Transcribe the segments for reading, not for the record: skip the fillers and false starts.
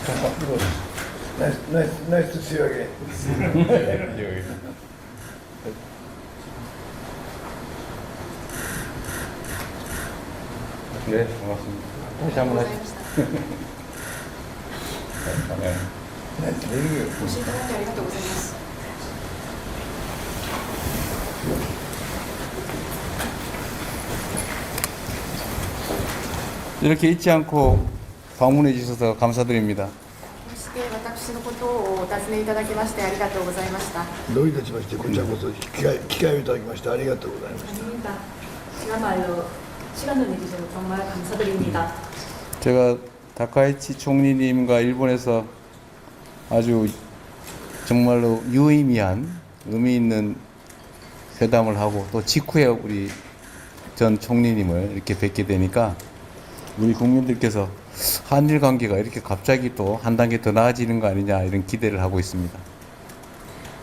Nice to see you again. 네, 고맙습니다. 다시 한번 하시죠. 네. Nice meeting you. ご視聴いただきありがとうございます。 이렇게 잊지 않고 방문해 주셔서 감사드립니다. こうして私のことをお尋ねいただきましてありがとうございました。 どういたしまして、こちらこそ機会をいただきましてありがとうございました。 아닙니다. 그야말로 시간을 내주셔서 정말 감사드립니다. 제가 다카이치 총리님과 일본에서 아주 정말로 유의미한 의미 있는 회담을 하고 또 직후에 우리 전 총리님을 이렇게 뵙게 되니까 우리 국민들께서 한일 관계가 이렇게 갑자기 또 한 단계 더 나아지는 거 아니냐 이런 기대를 하고 있습니다.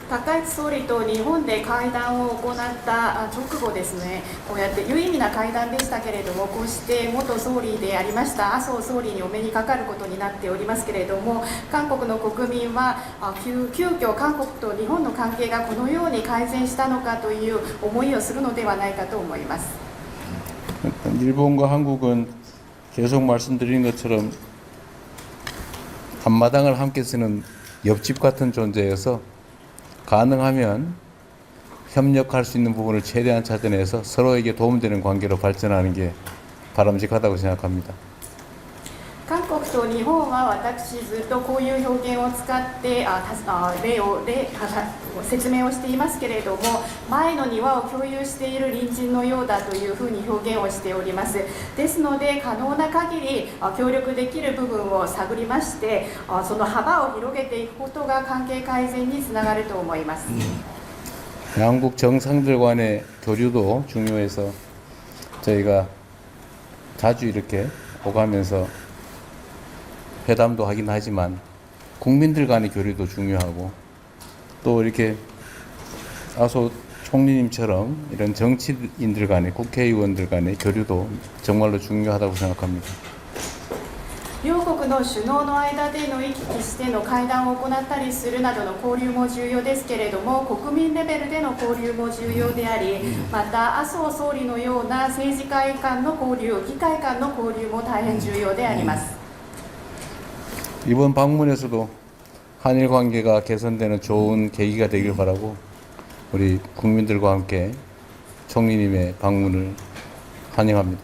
高市総理と日本で会談を行った直後ですね、こうやって有意義な会談でしたけれども、こうして元総理でありました麻生総理にお目にかかることになっておりますけれども、韓国の国民は急遽韓国と日本の関係がこのように改善したのかという思いをするのではないかと思います。 일본과 한국은 계속 말씀드린 것처럼 한마당을 함께 쓰는 옆집 같은 존재여서 가능하면 협력할 수 있는 부분을 최대한 찾아내서 서로에게 도움되는 관계로 발전하는 게 바람직하다고 생각합니다. 韓国と日本は私ずっとこういう表現を使って説明をしていますけれども、前の庭を共有している隣人のようだというふうに表現をしております。ですので可能な限り協力できる部分を探りまして、その幅を広げていくことが関係改善につながると思います。 양국 정상들 간의 교류도 중요해서 저희가 자주 이렇게 오가면서 회담도 하긴 하지만 국민들 간의 교류도 중요하고 또 이렇게 아소 총리님처럼 이런 정치인들 간의 국회의원들 간의 교류도 정말로 중요하다고 생각합니다. 両国の首脳の間での行き来しての会談を行ったりするなどの交流も重要ですけれども、国民レベルでの交流も重要であり、また麻生総理のような政治家間の交流、議会間の交流も大変重要であります。 이번 방문에서도 한일 관계가 개선되는 좋은 계기가 되길 바라고 우리 국민들과 함께 총리님의 방문을 환영합니다.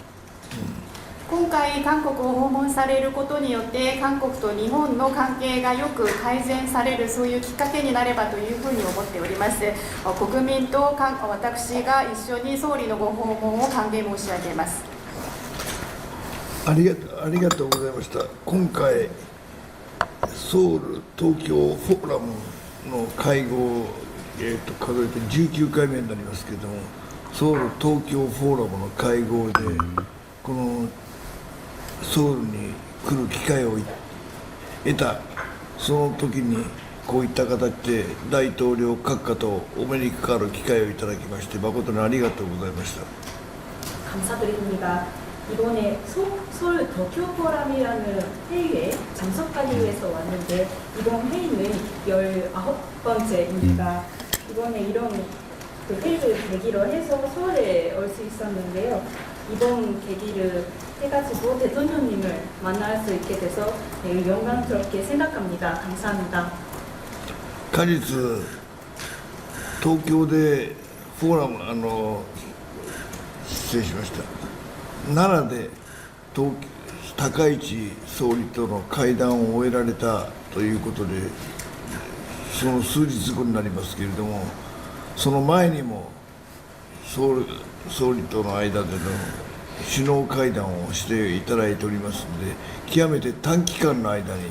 今回韓国を訪問されることによって韓国と日本の関係がよく改善される、そういうきっかけになればというふうに思っております。国民と私が一緒に総理のご訪問を歓迎申し上げます。ありがとうございました。今回ソウル東京フォーラムの会合、数えて19回目になりますけれども、ソウル東京フォーラムの会合でこのソウルに来る機会を得た、その時にこういった形で大統領閣下とお目にかかる機会をいただきまして誠にありがとうございました。 감사드립니다. 이번에 서울 도쿄 포럼이라는 회의에 참석하기 위해서 왔는데 이번 회의는 19번째입니다. 이번에 이런 회의를 계기로 해서 서울에 올 수 있었는데요. 이번 계기를 해가지고 대통령님을 만날 수 있게 돼서 매우 영광스럽게 생각합니다. 감사합니다. 果実東京でフォーラム失礼しました。奈良で高市総理との会談を終えられたということで、その数日後になりますけれども、その前にも総理との間での首脳会談をしていただいておりますので、極めて短期間の間に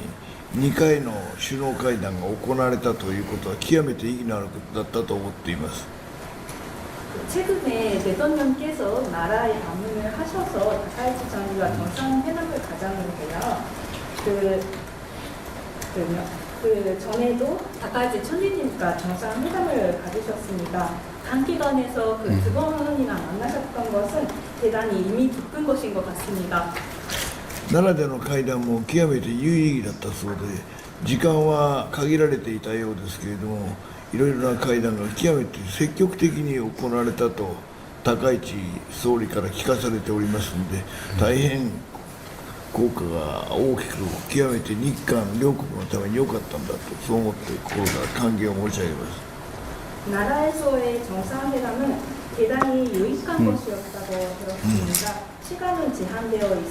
2回の首脳会談が行われたということは極めて意義のあることだったと思っています。 최근에 대통령께서 나라에 방문을 하셔서 다카이치 총리와 정상회담을 가졌는데요. 그 전에도 다카이치 총리님과 정상회담을 가지셨습니다. 단기간에서 그 두 번이나 만나셨던 것은 대단히 의미 깊은 것인 것 같습니다. 奈良での会談も極めて有意義だったそうで、時間は限られていたようですけれども、いろいろな会談が極めて積極的に行われたと高市総理から聞かされておりますので、大変効果が大きく、極めて日韓両国のために良かったんだと、そう思って心から歓迎を申し上げます。 나라에서의 정상회담은 대단히 유익한 것이었다고 들었습니다. 시간은 제한되어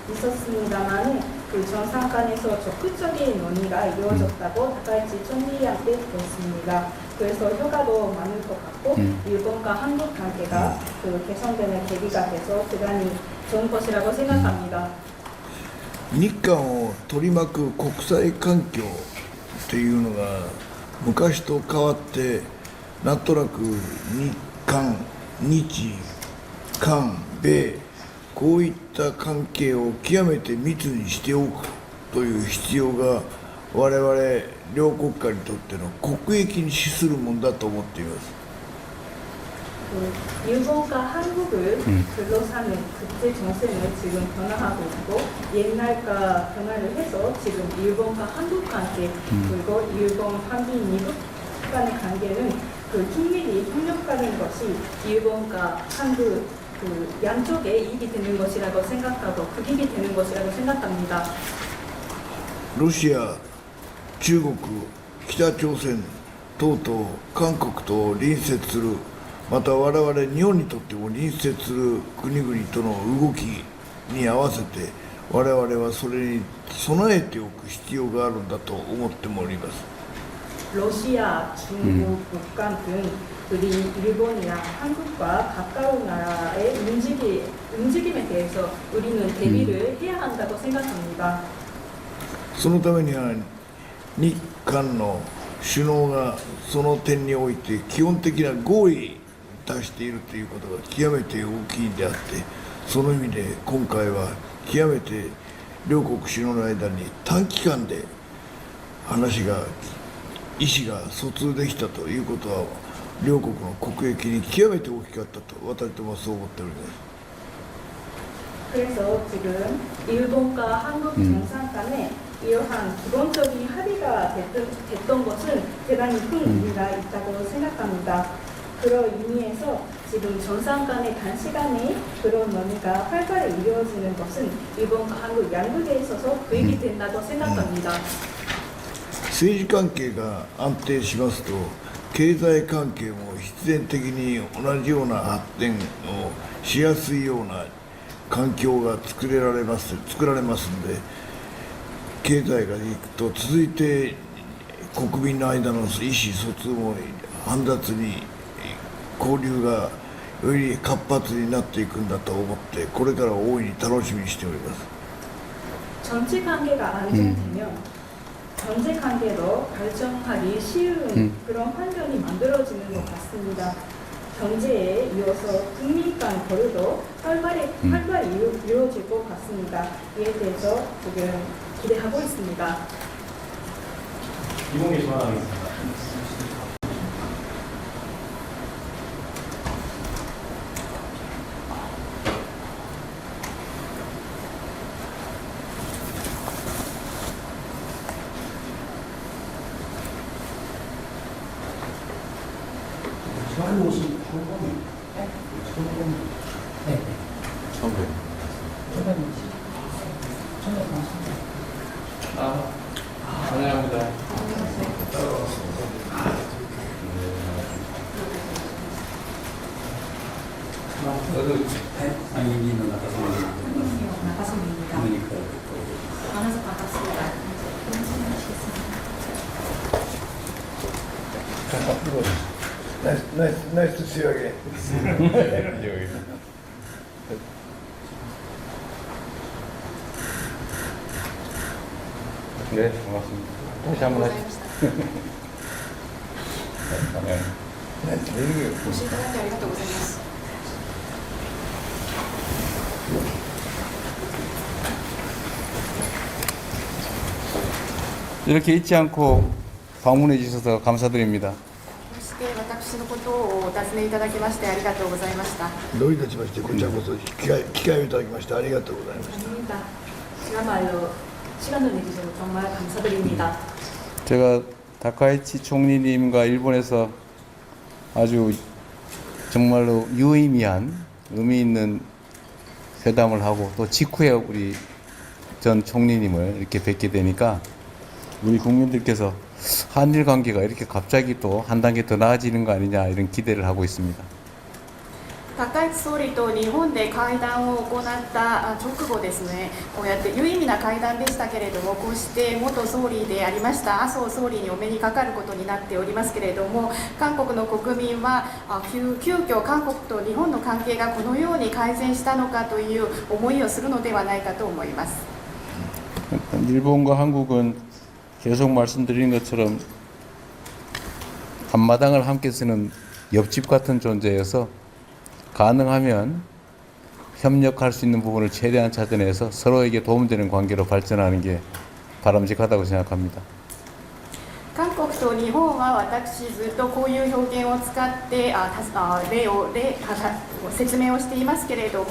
있었습니다만 그 정상 간에서 적극적인 논의가 이루어졌다고 다카이치 총리한테 들었습니다. 그래서 효과도 많을 것 같고 일본과 한국 관계가 그 개선되는 계기가 돼서 대단히 좋은 것이라고 생각합니다. 日韓を取り巻く国際環境というのが昔と変わって、なんとなく日韓、日韓、米、こういった関係を極めて密にしておくという必要が我々両国家にとっての国益に資するものだと思っています。 그 일본과 한국을 둘러싸는 국제 정세는 지금 변화하고 있고 옛날과 변화를 해서 지금 일본과 한국 관계 그리고 일본, 한국, 미국 간의 관계는 그 긴밀히 협력하는 것이 일본과 한국 그 양쪽에 이익이 되는 것이라고 생각하고 극익이 되는 것이라고 생각합니다. ロシア、中国、北朝鮮等々韓国と隣接する、また我々日本にとっても隣接する国々との動きに合わせて我々はそれに備えておく必要があるんだと思っております。 러시아, 중국, 북한 등 우리 일본이나 한국과 가까운 나라의 움직임에 대해서 우리는 대비를 해야 한다고 생각합니다. そのためには日韓の首脳がその点において基本的な合意に達しているということが極めて大きいんであって、その意味で今回は極めて両国首脳の間に短期間で話が意思が疎通できたということは両国の国益に極めて大きかったと私どもはそう思っております。 그래서 지금 일본과 한국 정상 간에 이러한 기본적인 합의가 됐던 것은 대단히 큰 의미가 있다고 생각합니다. 그런 의미에서 지금 정상 간의 단시간에 그런 논의가 활발히 이루어지는 것은 일본과 한국 양국에 있어서 도움이 된다고 생각합니다. 政治関係が安定しますと経済関係も必然的に同じような発展をしやすいような環境が作られますので、経済がいくと続いて国民の間の意思疎通も煩雑に交流がより活発になっていくんだと思ってこれから大いに楽しみにしております。 정치 관계가 안정되면 경제 관계도 발전하기 쉬운 그런 환경이 만들어지는 것 같습니다. 경제에 이어서 국민 간 거래도 활발히 이루어질 것 같습니다. 이에 대해서 지금 기대하고 있습니다. 이봉기 전화하겠습니다. 처음 오신 처음이 네. 네. 처음 봬요. 환영합니다. 아니 이는 나가서 나가섭니다. 그러니까 만나서 반갑습니다. Nice to see you again. 네, 반갑습니다. 다시 한번 하시죠. 네. Nice to meet you. ご視聴いただきありがとうございます。 이렇게 잊지 않고 방문해 주셔서 감사드립니다. こうして私のことをお尋ねいただきましてありがとうございました。どういたしましてこちらこそ機会をいただきましてありがとうございました。 아닙니다. 그야말로 시간을 내주셔서 정말 감사드립니다. 제가 다카이치 총리님과 일본에서 아주 정말로 유의미한 의미 있는 회담을 하고 또 직후에 우리 전 총리님을 이렇게 뵙게 되니까 우리 국민들께서 한일 관계가 이렇게 갑자기 또 한 단계 더 나아지는 거 아니냐 이런 기대를 하고 있습니다. 高市総理と日本で会談を行った直後ですね、こうやって有意味な会談でしたけれども、こうして元総理でありました麻生総理にお目にかかることになっておりますけれども、韓国の国民は急遽韓国と日本の関係がこのように改善したのかという思いをするのではないかと思います。 일본과 한국은 계속 말씀드린 것처럼 앞마당을 함께 쓰는 옆집 같은 존재여서 가능하면 협력할 수 있는 부분을 최대한 찾아내서 서로에게 도움되는 관계로 발전하는 게 바람직하다고 생각합니다. 韓国と日本は私ずっとこういう表現を使って説明をしていますけれども、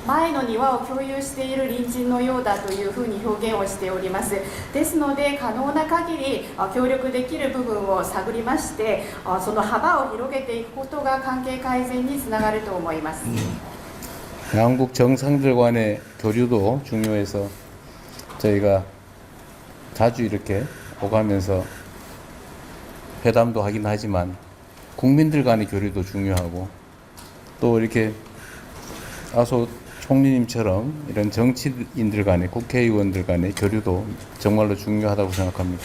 前の庭を共有している隣人のようだというふうに表現をしております。ですので可能な限り協力できる部分を探りまして、その幅を広げていくことが関係改善につながると思います。 양국 정상들 간의 교류도 중요해서 저희가 자주 이렇게 오가면서 회담도 하긴 하지만 국민들 간의 교류도 중요하고 또 이렇게 아소 총리님처럼 이런 정치인들 간의 국회의원들 간의 교류도 정말로 중요하다고 생각합니다.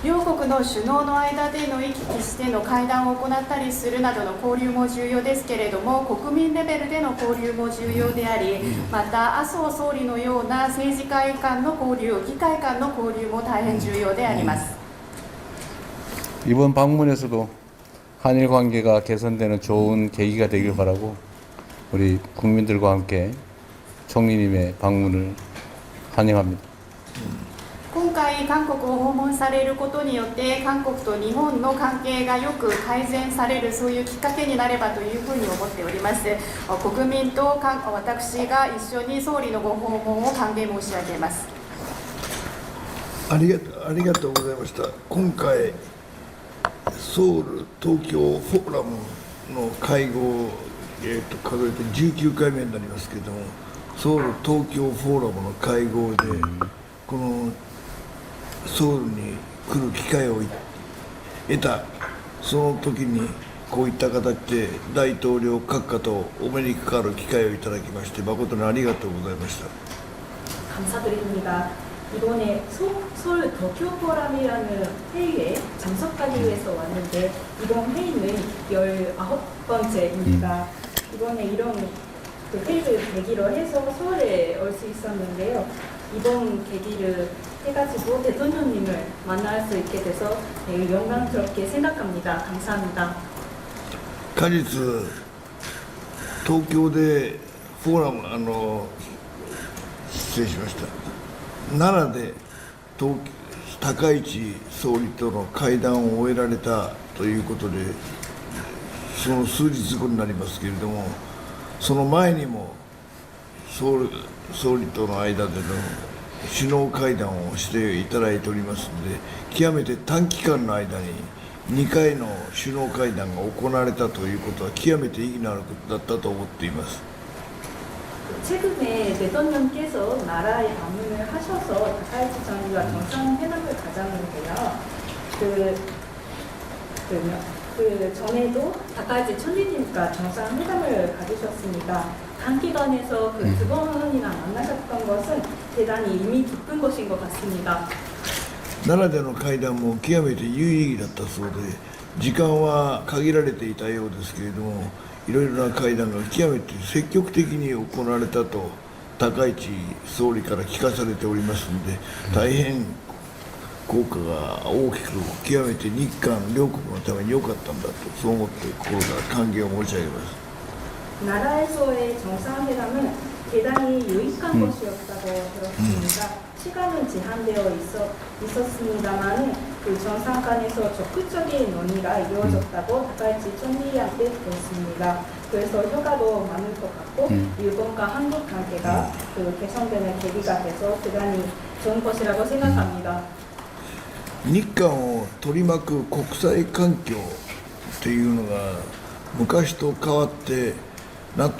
両国の首脳の間での行き来しての会談を行ったりするなどの交流も重要ですけれども、国民レベルでの交流も重要であり、また麻生総理のような政治家間の交流、議会間の交流も大変重要であります。 이번 방문에서도 한일 관계가 개선되는 좋은 계기가 되길 바라고 우리 국민들과 함께 총리님의 방문을 환영합니다. 今回韓国を訪問されることによって韓国と日本の関係がよく改善される、そういうきっかけになればというふうに思っております。国民と私が一緒に総理のご訪問を歓迎申し上げます。ありがとうございました。今回ソウル東京フォーラムの会合、数えて19回目になりますけれども、ソウル東京フォーラムの会合でこのソウルに来る機会を得た、その時にこういった形で大統領閣下とお目にかかる機会をいただきまして誠にありがとうございました。 감사드립니다. 이번에 서울 도쿄 포럼이라는 회의에 참석하기 위해서 왔는데 이번 회의는 19번째입니다. 이번에 이런 회의를 계기로 해서 서울에 올 수 있었는데요. 이번 계기를 해가지고 대통령님을 만날 수 있게 돼서 영광스럽게 생각합니다. 감사합니다. 果実東京でフォーラム失礼しました。奈良で高市総理との会談を終えられたということで、その数日後になりますけれども、その前にも総理との間での首脳会談をしていただいておりますので、極めて短期間の間に2回の首脳会談が行われたということは極めて意義のあることだったと思っています。 최근에 대통령께서 나라에 방문을 하셔서 다카이치 총리와 정상회담을 가졌는데요. 그 전에도 다카이치 총리님과 정상회담을 가지셨습니다. 단기간에서 그 두 번이나 만나셨던 것은 대단히 의미 깊은 것인 것 같습니다. 奈良での会談も極めて有意義だったそうで、時間は限られていたようですけれども、いろいろな会談が極めて積極的に行われたと高市総理から聞かされておりますので、大変効果が大きく、極めて日韓両国のために良かったんだと、そう思って心から歓迎を申し上げます。 나라에서의 정상회담은 대단히 유익한 것이었다고 들었습니다. 시간은 제한되어 있었습니다만 그 정상 간에서 적극적인 논의가 이루어졌다고 다카이치 총리한테 들었습니다. 그래서 효과도 많을 것 같고 일본과 한국 관계가 그 개선되는 계기가 돼서 대단히 좋은 것이라고 생각합니다. 日韓を取り巻く国際環境っていうのが昔と変わってなんとなく